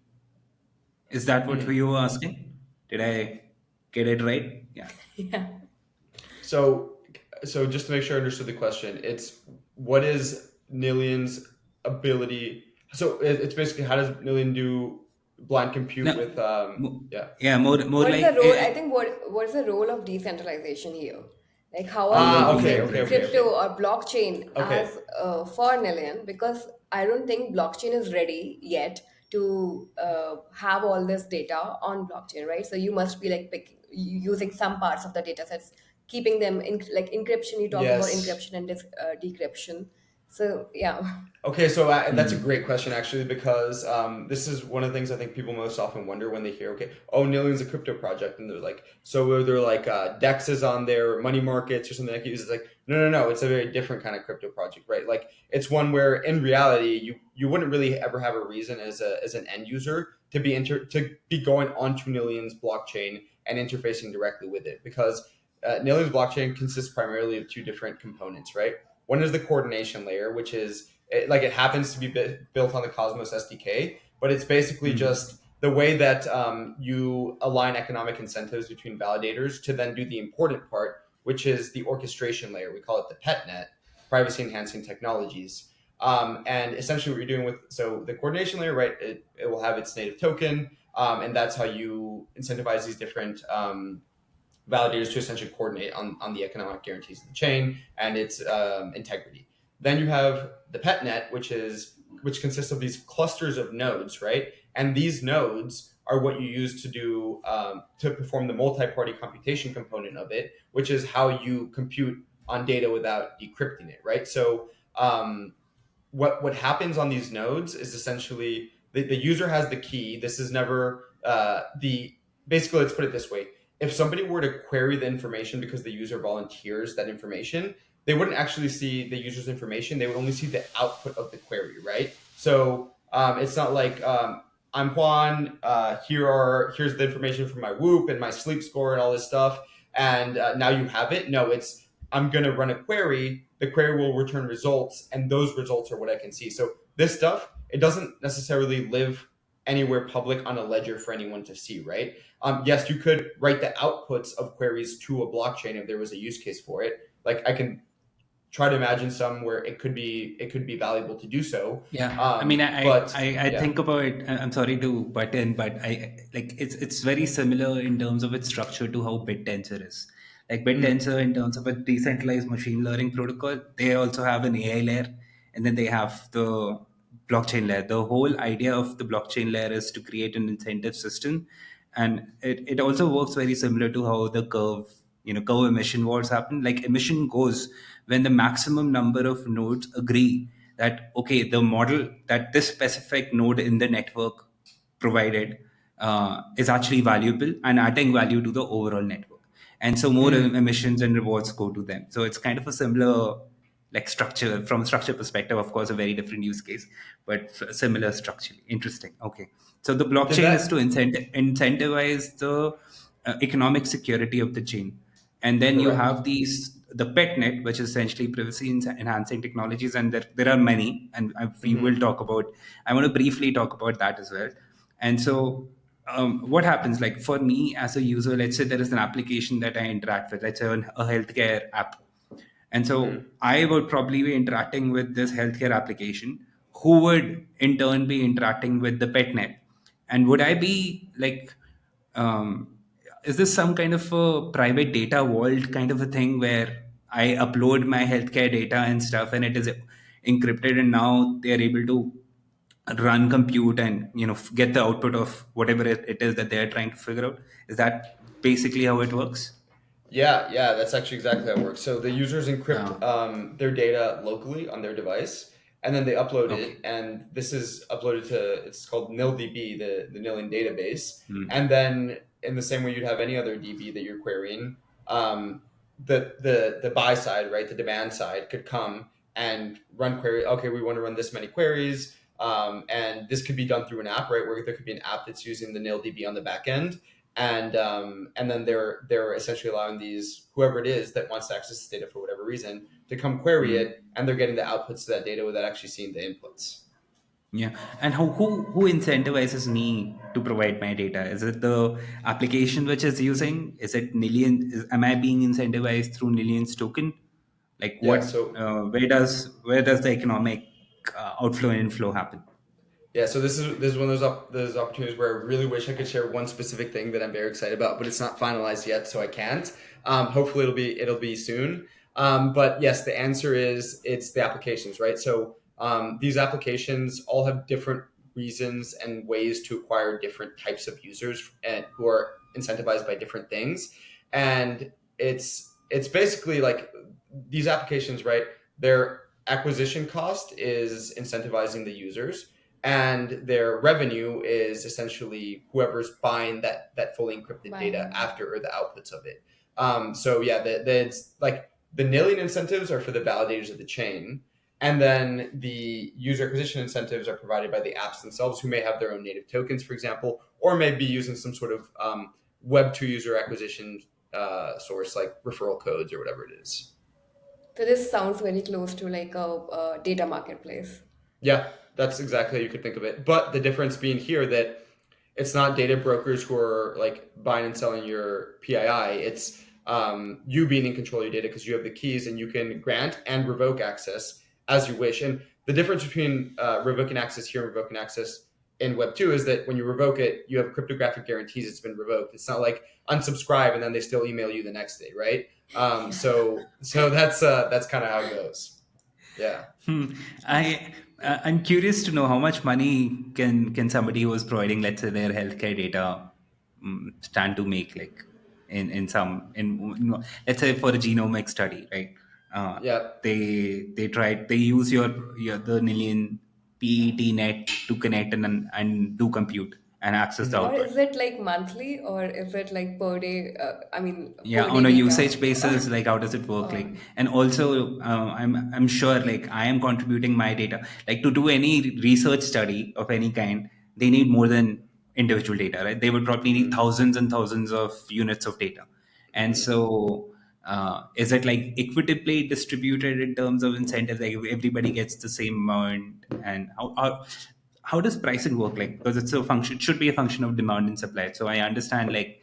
Speaker 1: Is that what you were asking? Did I get it right? Yeah.
Speaker 2: yeah.
Speaker 3: So, so just to make sure I understood the question, it's what is Nillion's ability? So it's basically, how does Nillion do blind compute
Speaker 1: No.
Speaker 3: with yeah.
Speaker 1: Yeah, more
Speaker 2: What is the
Speaker 1: like
Speaker 2: role? I think what is the role of decentralization here? Like, how are you
Speaker 3: Okay,
Speaker 2: using
Speaker 3: okay, okay,
Speaker 2: crypto
Speaker 3: okay,
Speaker 2: or blockchain
Speaker 3: okay.
Speaker 2: as for Nillion? Because I don't think blockchain is ready yet to have all this data on blockchain, right? So you must be like using some parts of the data sets, keeping them in like encryption. You talked about
Speaker 3: Yes.
Speaker 2: encryption and decryption. So yeah,
Speaker 3: Okay, so that's a great question actually, because this is one of the things I think people most often wonder when they hear, okay, oh, Nillion's a crypto project, and they're like, so they're like dexes on their money markets or something like that. It's like, no, it's a very different kind of crypto project, right? Like, it's one where in reality you wouldn't really ever have a reason as an end user to be going onto Nillion's blockchain and interfacing directly with it, because Nillion's blockchain consists primarily of two different components, right? One is the coordination layer, which is it happens to be built on the Cosmos SDK, but it's basically just the way that you align economic incentives between validators to then do the important part, which is the orchestration layer. We call it the PETNet, privacy enhancing technologies. And essentially, what you're doing with the coordination layer, right? It will have its native token, and that's how you incentivize these different validators to essentially coordinate on the economic guarantees of the chain and its integrity. Then you have the pet net, which consists of these clusters of nodes, right? And these nodes are what you use to do to perform the multi-party computation component of it, which is how you compute on data without decrypting it, right? So what happens on these nodes is essentially the user has the key. This is never basically, let's put it this way. If somebody were to query the information because the user volunteers that information, they wouldn't actually see the user's information. They would only see the output of the query, right? So it's not like I'm Juan. Here's the information from my Whoop and my sleep score and all this stuff, and now you have it. No, it's I'm going to run a query. The query will return results, and those results are what I can see. So this stuff, it doesn't necessarily live anywhere public on a ledger for anyone to see, right? Yes, you could write the outputs of queries to a blockchain if there was a use case for it. Like I can try to imagine some where it could be valuable to do so.
Speaker 1: Yeah, I mean,
Speaker 3: But
Speaker 1: I
Speaker 3: yeah.
Speaker 1: think about it. I'm sorry to butt in, but I like it's very similar in terms of its structure to how BitTensor is. Like BitTensor, in terms of a decentralized machine learning protocol, they also have an AI layer, and then they have the blockchain layer. The whole idea of the blockchain layer is to create an incentive system, and it also works very similar to how the curve emission wars happen. Like emission goes when the maximum number of nodes agree that okay, the model that this specific node in the network provided is actually valuable and adding value to the overall network, and so more emissions and rewards go to them. So it's kind of a similar like structure from a structure perspective. Of course, a very different use case, but similar structurally. Interesting. Okay, so the
Speaker 3: Did
Speaker 1: blockchain is
Speaker 3: that
Speaker 1: to incentivize the economic security of the chain, and then you
Speaker 3: correct?
Speaker 1: have the pet net, which is essentially privacy enhancing technologies, and there are many, and we will talk about. I want to briefly talk about that as well. And so what happens, like for me as a user, let's say there is an application that I interact with, let's say a healthcare app, and so I would probably be interacting with this healthcare application, who would in turn be interacting with the petnet. And would I be like, um, is this some kind of a private data vault kind of a thing where I upload my healthcare data and stuff and it is encrypted, and now they are able to run compute and get the output of whatever it is that they are trying to figure out? Is that basically how it works?
Speaker 3: Yeah, that's actually exactly how it works. So the users encrypt
Speaker 1: Oh,
Speaker 3: their data locally on their device, and then they upload
Speaker 1: okay.
Speaker 3: it. And this is uploaded to it's called NilDB, the Nillion database.
Speaker 1: Hmm.
Speaker 3: And then in the same way you'd have any other DB that you're querying, the buy side, right, the demand side could come and run query. Okay, we want to run this many queries. And this could be done through an app, right? Where there could be an app that's using the NilDB on the back end, and then they're essentially allowing these whoever it is that wants to access this data for whatever reason to come query
Speaker 1: Hmm.
Speaker 3: it, and they're getting the outputs to that data without actually seeing the inputs.
Speaker 1: Yeah. And who incentivizes me to provide my data? Is it the application which is using? Is it Nillion? Am I being incentivized through Nillion's token? Like
Speaker 3: Yeah,
Speaker 1: what?
Speaker 3: so
Speaker 1: Where does the economic outflow and inflow happen?
Speaker 3: so this is one of those opportunities where I really wish I could share one specific thing that I'm very excited about, but it's not finalized yet, so I can't. Hopefully it'll be soon. But yes, the answer is it's the applications, right? So these applications all have different reasons and ways to acquire different types of users and who are incentivized by different things, and it's basically like these applications, right? Their acquisition cost is incentivizing the users, and their revenue is essentially whoever's buying that fully encrypted data
Speaker 2: Buying.
Speaker 3: after, or the outputs of it. So yeah, it's like the Nillion incentives are for the validators of the chain, and then the user acquisition incentives are provided by the apps themselves, who may have their own native tokens, for example, or may be using some sort of Web2 user acquisition source like referral codes or whatever it is.
Speaker 2: So this sounds very close to like a data marketplace.
Speaker 3: Yeah, that's exactly how you could think of it. But the difference being here that it's not data brokers who are like buying and selling your PII. It's you being in control of your data because you have the keys, and you can grant and revoke access as you wish. And the difference between revoking access here and revoking access in Web 2 is that when you revoke it, you have cryptographic guarantees it's been revoked. It's not like unsubscribe and then they still email you the next day, right? So that's kind of how it goes. Yeah.
Speaker 1: Hmm. I'm curious to know how much money can somebody who is providing, let's say, their healthcare data stand to make, like in let's say for a genomic study, right? Uh,
Speaker 3: Yeah.
Speaker 1: they use your the Nillion PET net to connect and do compute and access the
Speaker 3: Hmm.
Speaker 2: Or
Speaker 1: output.
Speaker 2: is it like monthly, or is it like per day? I mean,
Speaker 1: Yeah,
Speaker 2: per day
Speaker 1: on a
Speaker 2: data.
Speaker 1: usage basis, like how does it work,
Speaker 2: Uh,
Speaker 1: like, and also I'm sure, like, I am contributing my data, like, to do any research study of any kind. They need more than individual data, right? They would probably need
Speaker 3: Hmm.
Speaker 1: thousands and thousands of units of data. And
Speaker 3: Hmm.
Speaker 1: so is it like equitably distributed in terms of incentives, like everybody gets the same amount? And how does pricing work, like, because it's a function, it should be a function of demand and supply. So I understand, like,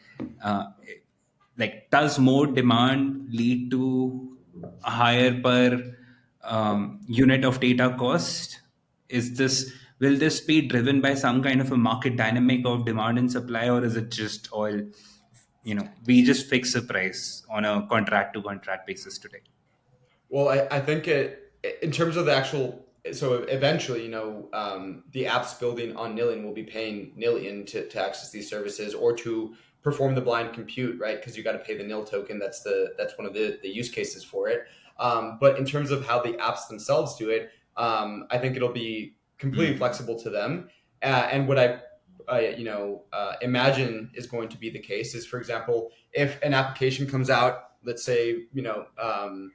Speaker 1: does more demand lead to a higher per unit of data cost? Is this Will this be driven by some kind of a market dynamic of demand and supply, or is it just all, we just fix a price on a contract to contract basis today?
Speaker 3: Well, I think in terms of the actual, so eventually, the apps building on Nillion will be paying Nillion to access these services or to perform the blind compute, right? Because you got to pay the nil token. That's one of the use cases for it. But in terms of how the apps themselves do it, I think it'll be completely flexible to them. And what imagine is going to be the case is, for example, if an application comes out, let's say, encrypted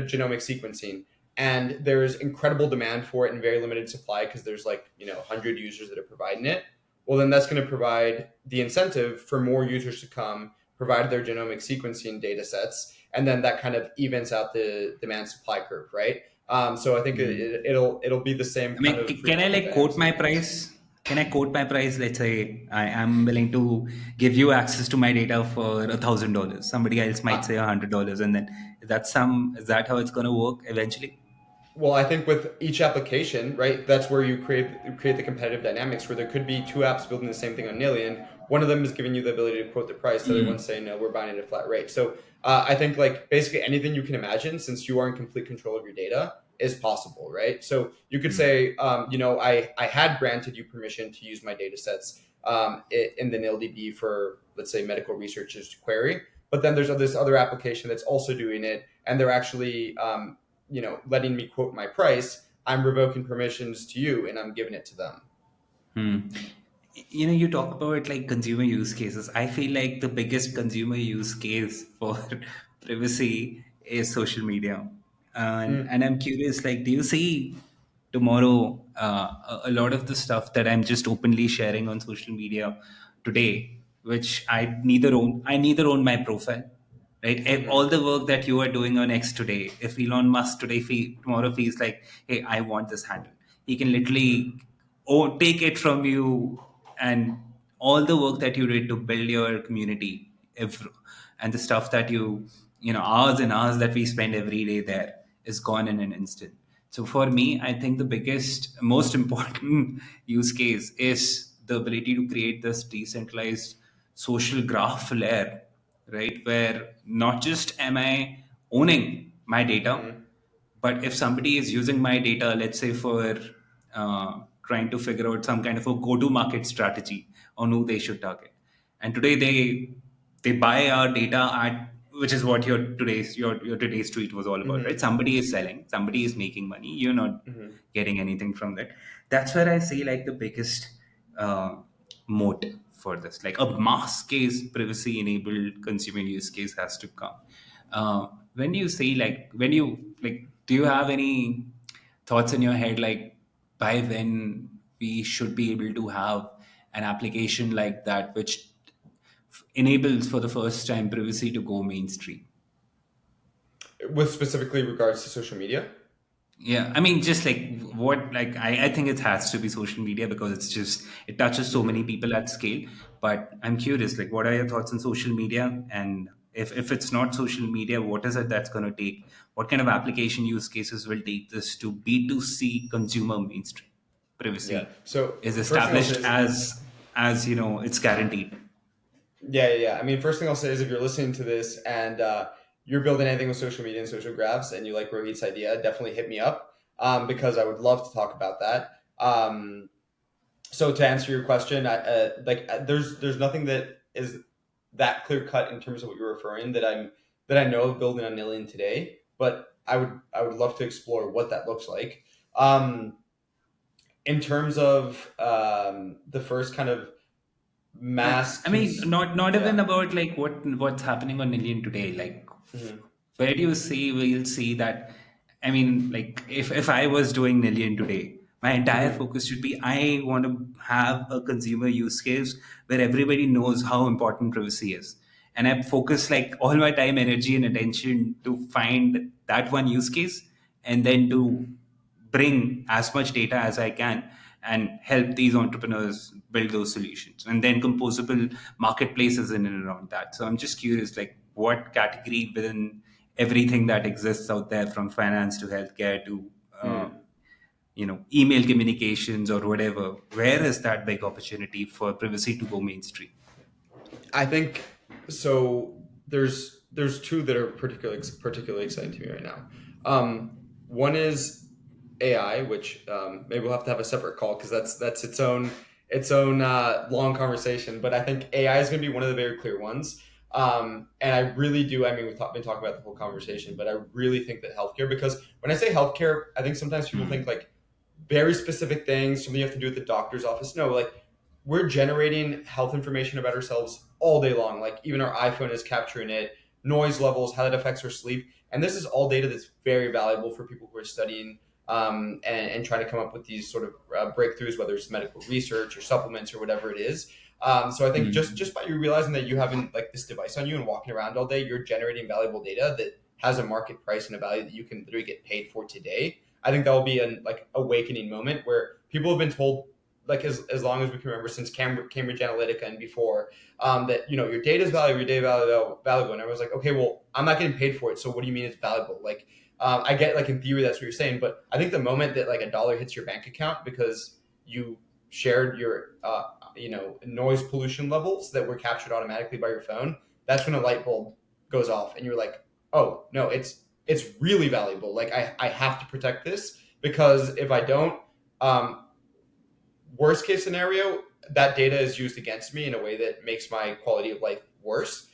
Speaker 3: genomic sequencing, and there's incredible demand for it and very limited supply because there's 100 users that are providing it. Well, then that's going to provide the incentive for more users to come provide their genomic sequencing data sets, and then that kind of evens out the demand supply curve, right? So I think it'll be the same
Speaker 1: I
Speaker 3: kind
Speaker 1: mean,
Speaker 3: of free
Speaker 1: can I
Speaker 3: market
Speaker 1: like quote
Speaker 3: dynamics that
Speaker 1: my
Speaker 3: we use.
Speaker 1: price? Can I quote my price? Let's say I am willing to give you access to my data for $1,000. Somebody else might
Speaker 3: Uh,
Speaker 1: say $100, and then is that how it's going to work eventually?
Speaker 3: Well, I think with each application, right, that's where you create the competitive dynamics where there could be two apps building the same thing on Nillion. One of them is giving you the ability to quote the price. The other one's saying, no, we're buying at a flat rate. So I think like basically anything you can imagine, since you are in complete control of your data, is possible, right? So you could say, I had granted you permission to use my data sets in the NilDB for, let's say, medical researchers to query. But then there's this other application that's also doing it, and they're actually letting me quote my price. I'm revoking permissions to you and I'm giving it to them.
Speaker 1: Hmm. You talk about like consumer use cases. I feel like the biggest consumer use case for privacy is social media,
Speaker 3: Mm.
Speaker 1: and I'm curious, like, do you see tomorrow a lot of the stuff that I'm just openly sharing on social media today, which I neither own my profile, right? All
Speaker 3: Hmm.
Speaker 1: the work that you are doing on X today, if Elon Musk tomorrow feels like, hey, I want this handle, he can literally take it from you, and all the work that you did to build your community, if, and the stuff that hours and hours that we spend every day there is gone in an instant. So for me, I think the biggest, most important use case is the ability to create this decentralized social graph layer, right? Where not just am I owning my data,
Speaker 3: Hmm.
Speaker 1: but if somebody is using my data, let's say for trying to figure out some kind of a go-to-market strategy on who they should target, and today they buy our data at, which is what your today's tweet was all about, right?
Speaker 3: Hmm.
Speaker 1: Somebody is selling, somebody is making money. You're not
Speaker 3: Hmm.
Speaker 1: getting anything from that. That's where I see like the biggest uh, moat for this. Like a mass case privacy enabled consumer use case has to come. When you say, like, when you like, do you have any thoughts in your head, like, by when we should be able to have an application like that which enables for the first time privacy to go mainstream?
Speaker 3: With specifically regards to social media.
Speaker 1: Yeah, I mean, just like what, like, I think it has to be social media because it touches so many
Speaker 3: Hmm.
Speaker 1: people at scale. But I'm curious, like, what are your thoughts on social media? And if it's not social media, what is it that's going to take? What kind of application use cases will take this to B2C consumer mainstream?
Speaker 3: Yeah.
Speaker 1: privacy
Speaker 3: So
Speaker 1: is
Speaker 3: first thing I'll say
Speaker 1: established
Speaker 3: is,
Speaker 1: as it's guaranteed.
Speaker 3: yeah. I mean, first thing I'll say is if you're listening to this and you're building anything with social media and social graphs and you like Rohit's idea, definitely hit me up because I would love to talk about that. So to answer your question, there's nothing that is that clear cut in terms of what you're referring that I know of building on Nillion today, but I would love to explore what that looks like. Um, in terms of the first kind of mass
Speaker 1: I mean, not even
Speaker 3: yeah.
Speaker 1: about like what's happening on Nillion today. Like,
Speaker 3: Mhm.
Speaker 1: where do you see we'll see that? I mean, like if I was doing Nillion today, my entire
Speaker 3: Mhm.
Speaker 1: focus should be I want to have a consumer use case where everybody knows how important privacy is, and I focus like all my time, energy, and attention to find that one use case, and then to bring as much data as I can and help these entrepreneurs build those solutions, and then composable marketplaces in and around that. So I'm just curious, like what category within everything that exists out there, from finance to healthcare to
Speaker 3: Mhm.
Speaker 1: email communications or whatever, where is that big opportunity for privacy to go mainstream?
Speaker 3: I think so. There's two that are particularly exciting to me right now. One is AI, which maybe we'll have to have a separate call because that's its own long conversation. But I think AI is going to be one of the very clear ones. And I really do. I mean, been talking about the whole conversation, but I really think that healthcare. Because when I say healthcare, I think sometimes people think like very specific things, something you have to do at the doctor's office. No, like we're generating health information about ourselves all day long. Like even our iPhone is capturing it, noise levels, how that affects our sleep. And this is all data that's very valuable for people who are studying and trying to come up with these sort of breakthroughs, whether it's medical research or supplements or whatever it is. So I think
Speaker 1: Hmm.
Speaker 3: just by you realizing that you having like this device on you and walking around all day, you're generating valuable data that has a market price and a value that you can literally get paid for today. I think that will be an like awakening moment where people have been told like as long as we can remember since Cambridge Analytica and before that your data is valuable, your data valuable, and everyone's like, okay, well, I'm not getting paid for it, so what do you mean it's valuable? Like, I get like in theory that's what you're saying, but I think the moment that like a dollar hits your bank account because you shared your noise pollution levels that were captured automatically by your phone, that's when a light bulb goes off, and you're like, oh no, it's really valuable. Like I have to protect this because if I don't, um, worst case scenario, that data is used against me in a way that makes my quality of life worse.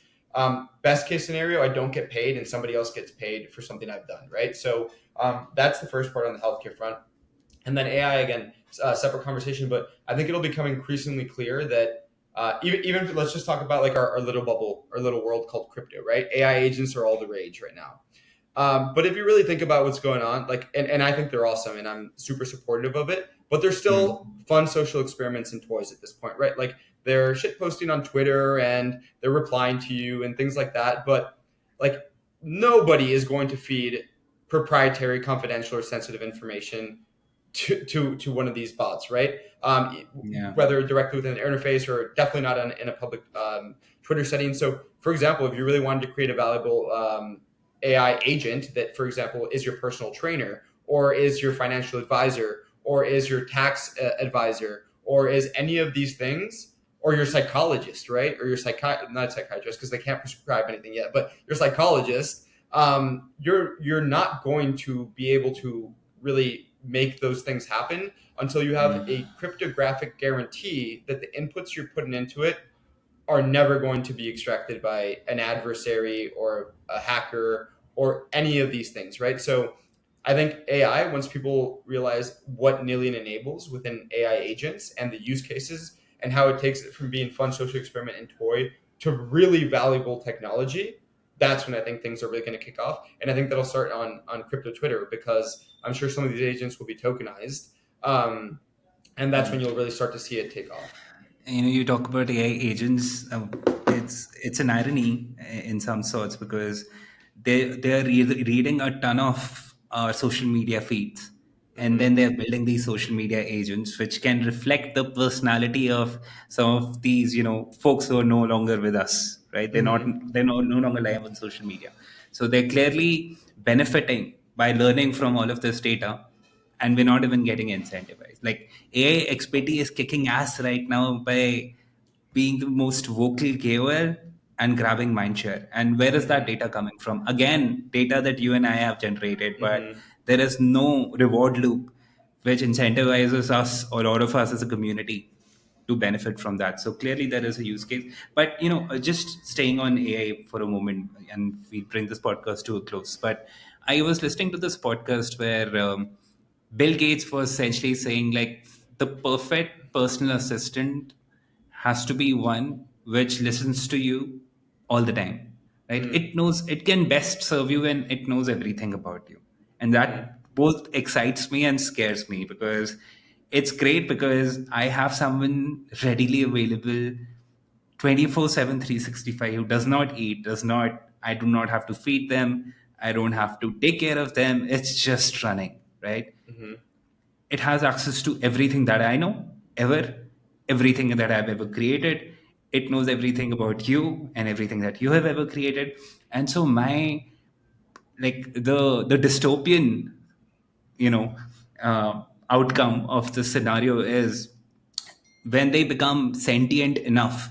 Speaker 3: Best case scenario, I don't get paid and somebody else gets paid for something I've done, right? So that's the first part on the healthcare front. And then AI, again, separate conversation, but I think it'll become increasingly clear that even let's just talk about like our little bubble, our little world called crypto, right? AI agents are all the rage right now. But if you really think about what's going on, like, and I think they're awesome and I'm super supportive of it, but they're still
Speaker 1: Hmm.
Speaker 3: fun social experiments and toys at this point, right? Like they're shit posting on Twitter and they're replying to you and things like that. But like nobody is going to feed proprietary, confidential, or sensitive information to one of these bots, right?
Speaker 1: Yeah.
Speaker 3: Whether directly within an interface or definitely not in a public Twitter setting. So, for example, if you really wanted to create a valuable AI agent that, for example, is your personal trainer or is your financial advisor or is your tax advisor or is any of these things or your psychologist, right? Or your not psychiatrist because they can't prescribe anything yet, but your psychologist, you're not going to be able to really make those things happen until you have
Speaker 1: Hmm.
Speaker 3: a cryptographic guarantee that the inputs you're putting into it are never going to be extracted by an adversary or a hacker or any of these things, right? So I think AI, once people realize what Nillion enables within AI agents and the use cases and how it takes it from being fun social experiment and toy to really valuable technology, that's when I think things are really going to kick off. And I think that'll start on crypto Twitter because I'm sure some of these agents will be tokenized. And that's when you'll really start to see it take off.
Speaker 1: You talk about AI agents. It's an irony in some sorts because they're reading a ton of our social media feeds, and then
Speaker 3: Mm-hmm.
Speaker 1: they're building these social media agents which can reflect the personality of some of these folks who are no longer with us. Right?
Speaker 3: Mm-hmm.
Speaker 1: They're no longer live on social media, so they're clearly benefiting by learning from all of this data and we're not even getting incentivized. Like AI expertise is kicking ass right now by being the most vocal KOL and grabbing mindshare. And where is that data coming from? Again, data that you and I have generated, but
Speaker 3: Mm-hmm.
Speaker 1: there is no reward loop which incentivizes us or all of us as a community to benefit from that. So clearly there is a use case. But just staying on AI for a moment, and we bring this podcast to a close. But I was listening to this podcast where Bill Gates was essentially saying like the perfect personal assistant has to be one which listens to you all the time, right?
Speaker 3: Mm-hmm.
Speaker 1: It knows, it can best serve you when it knows everything about you, and
Speaker 3: Mm-hmm.
Speaker 1: that both excites me and scares me, because it's great because I have someone readily available 24/7, 365, who does not eat, does not, I do not have to feed them, I don't have to take care of them, it's just running, right?
Speaker 3: Mm-hmm.
Speaker 1: It has access to everything that I know ever, everything that I've ever created. It knows everything about you and everything that you have ever created. And so my, like, the dystopian, you know, outcome of the scenario is when they become sentient enough,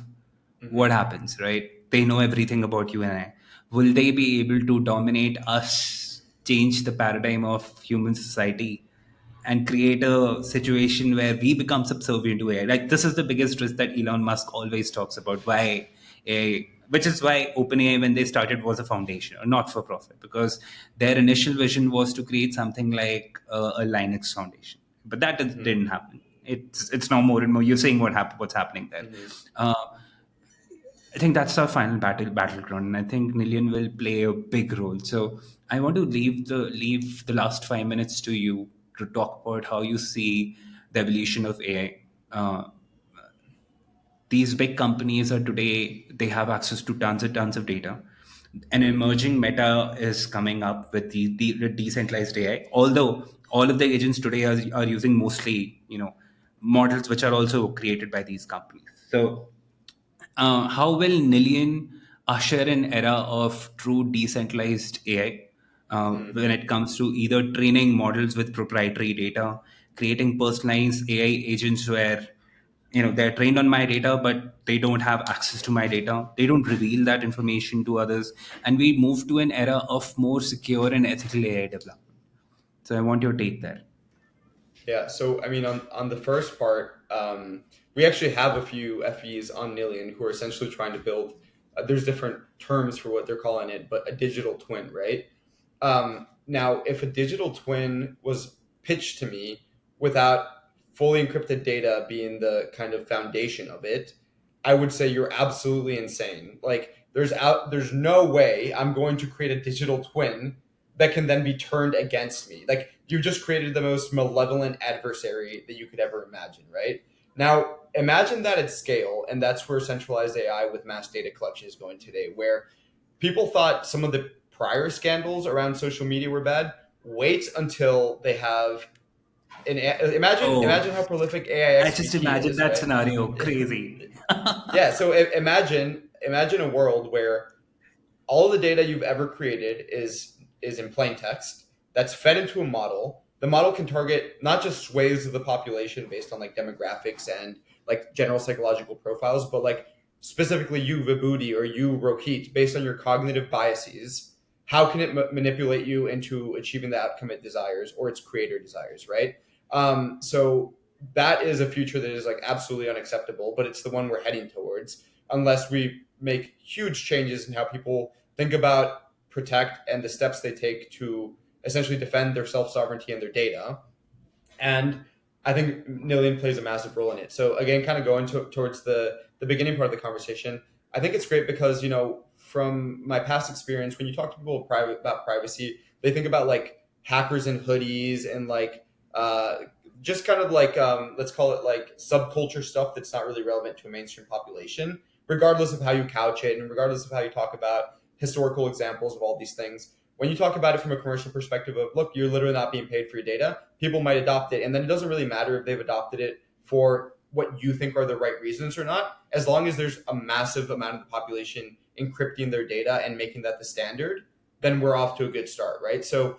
Speaker 3: Mm-hmm.
Speaker 1: what happens, right? They know everything about you and I. Will they be able to dominate us, change the paradigm of human society, and create a situation where we become subservient to AI? Like, this is the biggest risk that Elon Musk always talks about. Why AI, which is why OpenAI, when they started, was a foundation, or not for profit, because their initial vision was to create something like a Linux foundation. But that
Speaker 3: Mm-hmm.
Speaker 1: didn't happen. It's now more and more. You're seeing what's happening there.
Speaker 3: Mm-hmm.
Speaker 1: Uh, I think that's our final battleground, and I think Nillion will play a big role. So I want to leave the last 5 minutes to you to talk about how you see the evolution of AI. These big companies are today, they have access to tons and tons of data. An emerging meta is coming up with the decentralized AI. Although all of the agents today are using mostly models which are also created by these companies. So how will Nillion usher an era of true decentralized AI
Speaker 3: Mm-hmm.
Speaker 1: when it comes to either training models with proprietary data, creating personalized AI agents where they're trained on my data, but they don't have access to my data. They don't reveal that information to others, and we move to an era of more secure and ethical AI development. So I want your take there.
Speaker 3: Yeah, so I mean, on the first part, we actually have a few FEs on Nillion who are essentially trying to build. There's different terms for what they're calling it, but a digital twin, right? Now, if a digital twin was pitched to me without fully encrypted data being the kind of foundation of it, I would say you're absolutely insane. Like, there's no way I'm going to create a digital twin that can then be turned against me. Like, you just created the most malevolent adversary that you could ever imagine, right? Now, imagine that at scale, and that's where centralized AI with mass data collection is going today, where people thought some of the prior scandals around social media were bad. Wait until they have imagine
Speaker 1: Oh,
Speaker 3: how prolific AI
Speaker 1: I just
Speaker 3: XGP
Speaker 1: imagine
Speaker 3: is,
Speaker 1: that
Speaker 3: right?
Speaker 1: scenario. Crazy.
Speaker 3: Yeah, so imagine a world where all the data you've ever created is in plain text that's fed into a model. The model can target not just swathes of the population based on like demographics and like general psychological profiles, but like specifically you Vibhuti or you Rohit based on your cognitive biases. How can it manipulate you into achieving the outcome it desires or its creator desires, right? So that is a future that is like absolutely unacceptable, but it's the one we're heading towards unless we make huge changes in how people think about, protect, and the steps they take to essentially defend their self sovereignty and their data. And I think Nillion plays a massive role in it. So again, kind of going towards the beginning part of the conversation, I think it's great because from my past experience, when you talk to people about privacy, they think about like hackers in hoodies and like just kind of like let's call it like subculture stuff that's not really relevant to a mainstream population, regardless of how you couch it and regardless of how you talk about historical examples of all these things. When you talk about it from a commercial perspective of, look, you're literally not being paid for your data, people might adopt it. And then it doesn't really matter if they've adopted it for what you think are the right reasons or not, as long as there's a massive amount of the population encrypting their data and making that the standard, then we're off to a good start, right? So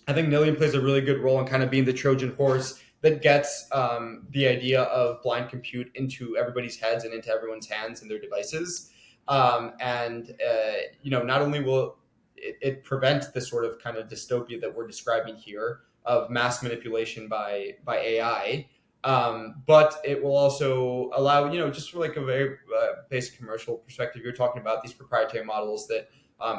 Speaker 3: I think Nillion plays a really good role in kind of being the Trojan horse that gets the idea of blind compute into everybody's heads and into everyone's hands and their devices. Not only will it prevent the sort of kind of dystopia that we're describing here of mass manipulation by AI, but it will also allow, just for like a very basic commercial perspective, you're talking about these proprietary models that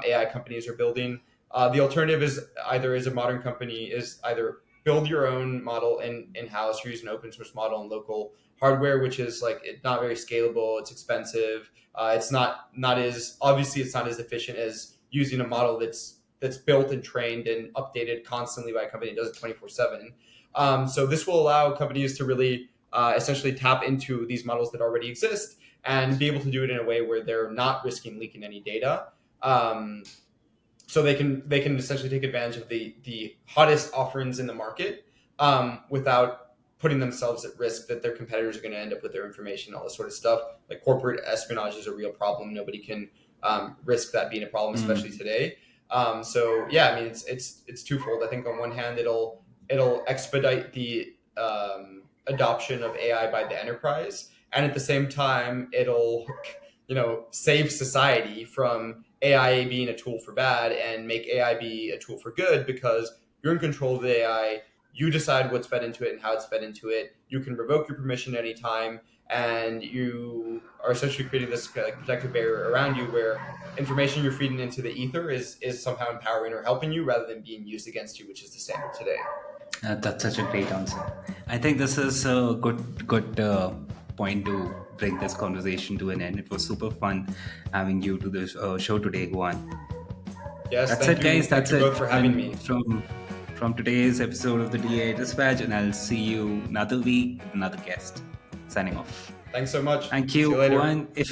Speaker 3: AI companies are building. The alternative is either as a modern company is either build your own model in house or use an open source model and local hardware, which is like not very scalable. It's expensive. It's not as obviously it's not as efficient as using a model that's built and trained and updated constantly by a company that does it 24/7. So this will allow companies to really essentially tap into these models that already exist and be able to do it in a way where they're not risking leaking any data. So they can essentially take advantage of the hottest offerings in the market without putting themselves at risk that their competitors are going to end up with their information, all this sort of stuff. Like corporate espionage is a real problem. Nobody can risk that being a problem, especially today. So yeah, I mean it's twofold. I think on one hand it'll expedite the adoption of AI by the enterprise, and at the same time it'll save society from AI being a tool for bad and make AI be a tool for good, because you're in control of the AI. You decide what's fed into it and how it's fed into it. You can revoke your permission anytime, and you are essentially creating this protective barrier around you where information you're feeding into the ether is somehow empowering or helping you rather than being used against you, which is the standard today.
Speaker 1: That's such a great answer. I think this is a good point to bring this conversation to an end. It was super fun having you to this show today, Juan.
Speaker 3: Yes,
Speaker 1: That's
Speaker 3: thank
Speaker 1: it,
Speaker 3: you.
Speaker 1: guys.
Speaker 3: Thank
Speaker 1: That's
Speaker 3: you
Speaker 1: it.
Speaker 3: both for having
Speaker 1: And
Speaker 3: me.
Speaker 1: from today's episode of the DAI Dispatch, and I'll see you another week with another guest. Signing off.
Speaker 3: Thanks so much.
Speaker 1: Thank
Speaker 3: See
Speaker 1: you,
Speaker 3: you later.
Speaker 1: Juan. If